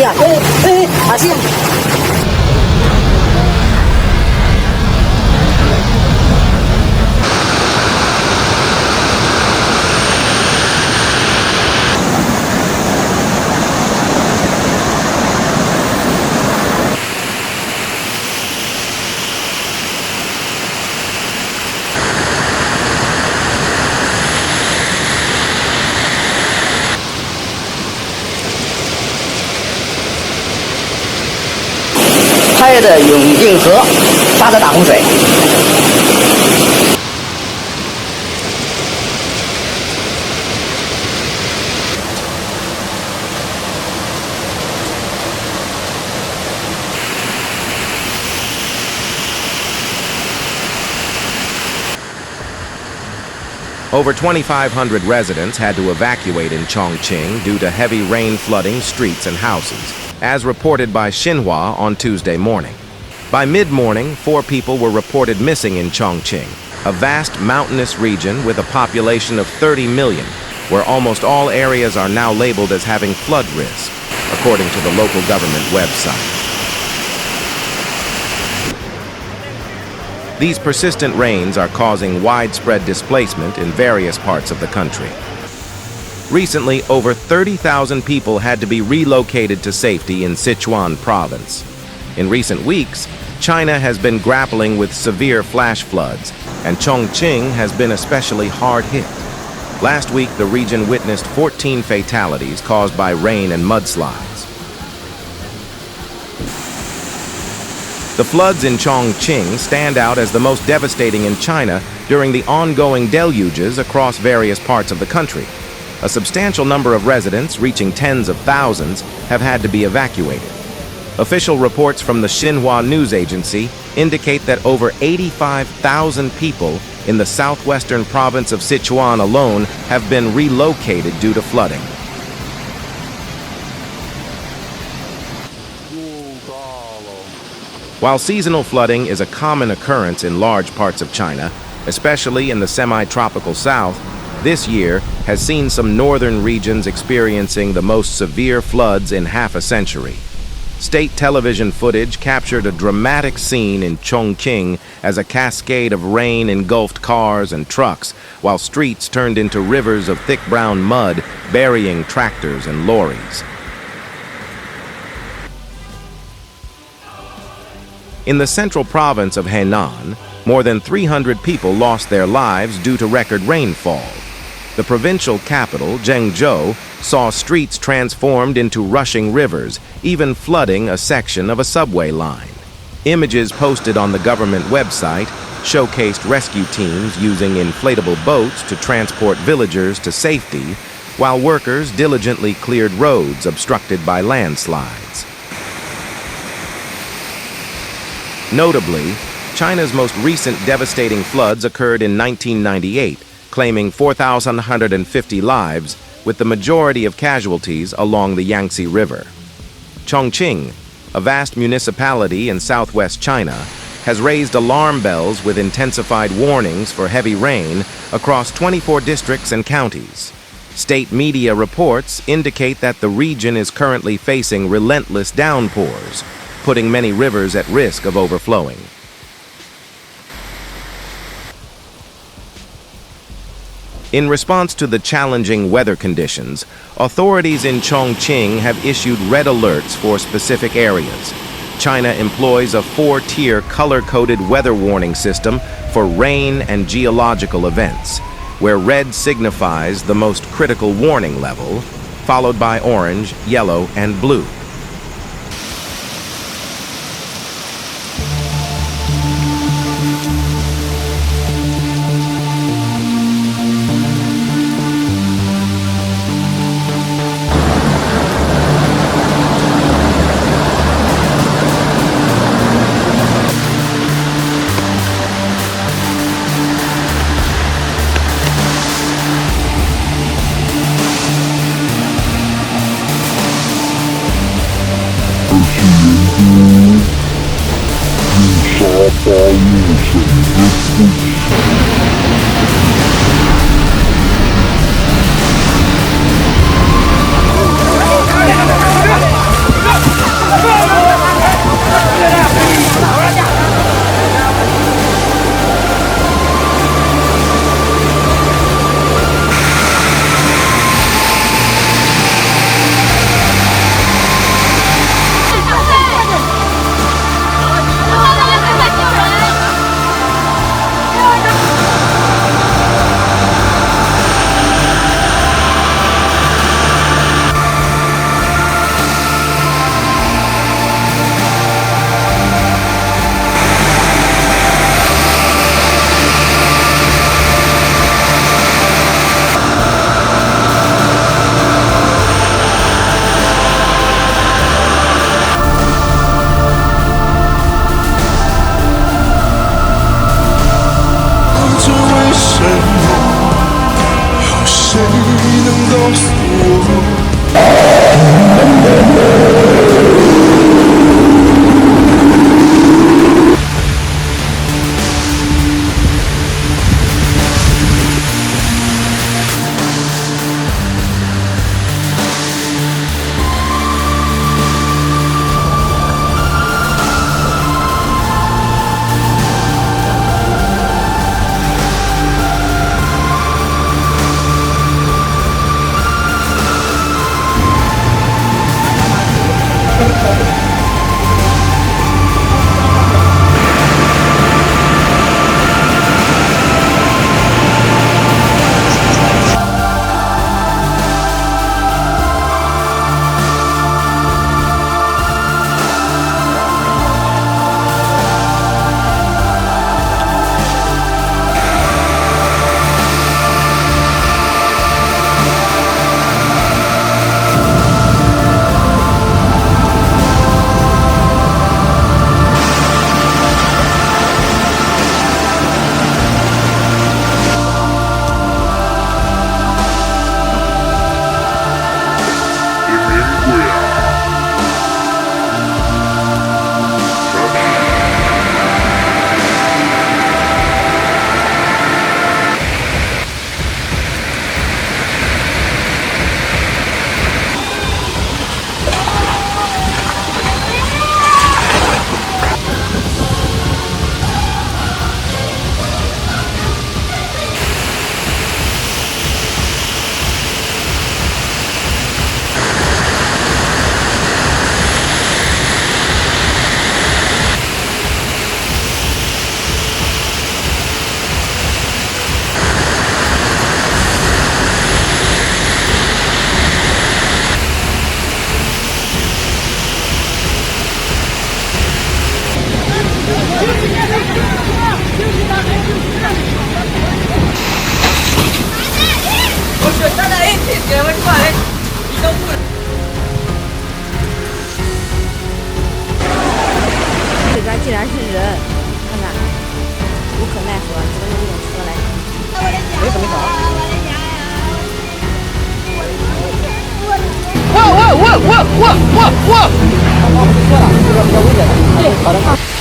啊，así. 拍的永定河，发的大洪水。Over 2,500 residents had to evacuate in Chongqing due to heavy rain flooding streets and houses, as reported by Xinhua on Tuesday morning. By mid-morning, 4 people were reported missing in Chongqing, a vast mountainous region with a population of 30 million, where almost all areas are now labeled as having flood risk, according to the local government website. These persistent rains are causing widespread displacement in various parts of the country. Recently, over 30,000 people had to be relocated to safety in Sichuan province. In recent weeks, China has been grappling with severe flash floods, and Chongqing has been especially hard hit. Last week, the region witnessed 14 fatalities caused by rain and mudslides. The floods in Chongqing stand out as the most devastating in China during the ongoing deluges across various parts of the country. A substantial number of residents, reaching tens of thousands, have had to be evacuated. Official reports from the Xinhua news agency indicate that over 85,000 people in the southwestern province of Sichuan alone have been relocated due to flooding. While seasonal flooding is a common occurrence in large parts of China, especially in the semi-tropical south, this year has seen some northern regions experiencing the most severe floods in half a century. State television footage captured a dramatic scene in Chongqing as a cascade of rain engulfed cars and trucks, while streets turned into rivers of thick brown mud, burying tractors and lorries. In the central province of Henan, more than 300 people lost their lives due to record rainfall. The provincial capital, Zhengzhou, saw streets transformed into rushing rivers, even flooding a section of a subway line. Images posted on the government website showcased rescue teams using inflatable boats to transport villagers to safety, while workers diligently cleared roads obstructed by landslides. Notably, China's most recent devastating floods occurred in 1998, claiming 4,150 lives, with the majority of casualties along the Yangtze River. Chongqing, a vast municipality in southwest China, has raised alarm bells with intensified warnings for heavy rain across 24 districts and counties. State media reports indicate that the region is currently facing relentless downpours, putting many rivers at risk of overflowing. In response to the challenging weather conditions, authorities in Chongqing have issued red alerts for specific areas. China employs a 4-tier color-coded weather warning system for rain and geological events, where red signifies the most critical warning level, followed by orange, yellow, and blue. 这边竟然是人，看看，无可奈何，只能用这种车来。没什么啥。我！刚刚不是说了，这个比较危险的，好的。